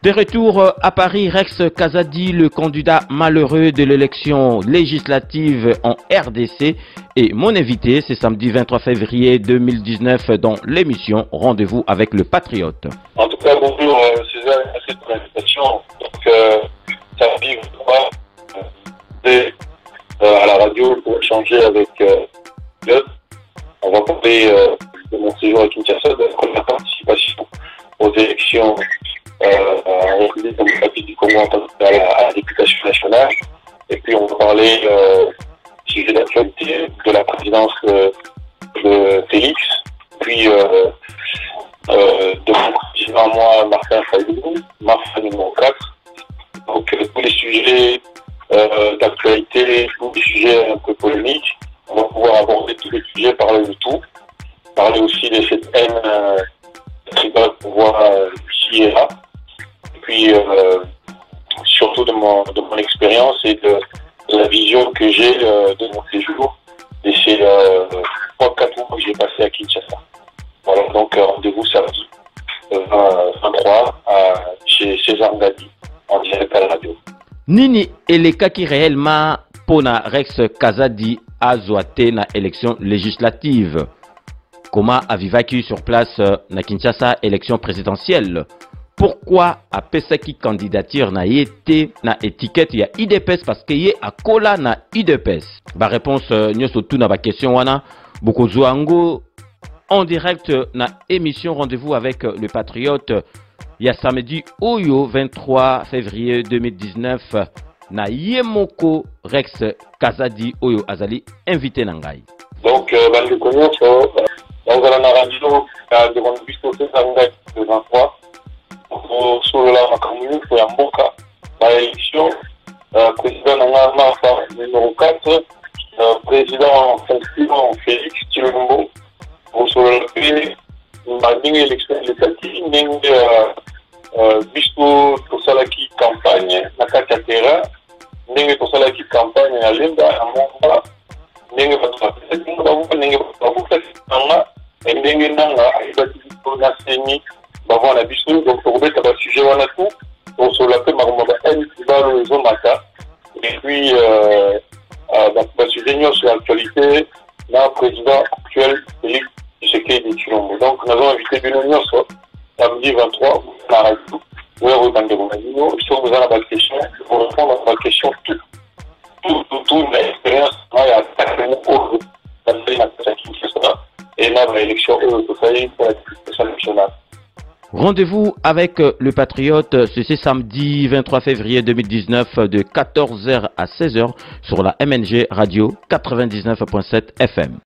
De retour à Paris, Rex Kazadi, le candidat malheureux de l'élection législative en RDC, est mon invité ce samedi 23 février 2019 dans l'émission Rendez-vous avec le Patriote. En tout cas, bonjour César, merci pour l'invitation. Donc, samedi 23 à la radio pour échanger avec Dieu. On va parler de mon séjour à Kinshasa, de la participation aux élections en République démocratique du Congo à la députation nationale. Et puis on va parler sujet d'actualité de la présidence de Félix, puis de mon président, moi, Martin Fayou, Martin numéro 4. Donc tous les sujets d'actualité, tous les sujets un peu polémiques, on va pouvoir aborder tous les sujets, parler de tout, parler aussi de cette haine qui va pouvoir ici et là. Et puis surtout de mon expérience et de la vision que j'ai de mon séjour et ces 3-4 mois que j'ai passé à Kinshasa. Voilà, donc rendez-vous samedi 23 chez César Gadi en direct à la radio. Nini elekaki réellement pona Rex Kazadi azwate na élection législative. Comment avivaki sur place na Kinshasa élection présidentielle? Pourquoi a pesaki candidature na yete na étiquette ya IDPS parce que yé a kola na IDPS? Ba réponse nyoso tout na ba question wana boko zuango en direct na émission Rendez-vous avec le Patriote. Il y a samedi Oyo 23 février 2019 na Yemoko Rex Kazadi Oyo Azali invité Nangai. Donc bande connaissance on va la radio de mon bus au César de 23 sur la commune pour Yamboka la élection président Nanga Marfa numéro 4 président en fonction Félix Tshilombo pour sur le pays une élection législative biso tosalaki campagne na kati ya terrain ndenge tosalaki campagne ya lemba ya momba ndenge bato bapesaki bavuka ndenge bavukaki nanga ndenge nanga ayebaki biso na seni bavanda biso donc tokobeta basujet wana tu tosola mpe makambo bahaine kibalo ezomata et puis basujet nyonso ya actualité na président actuel Félix Tshisekedi Tshilombo. Donc nous avons invité bino nyonso samedi 23 à la radio. Oui, oui, bande de Ronaldinho. Si vous avez des questions, pour répondre à vos questions, toute l'expérience, il y a et là, l'élection pour la députation nationale. Rendez-vous avec le Patriote ce samedi 23 février 2019 de 14h à 16h sur la MNG Radio 99.7 FM.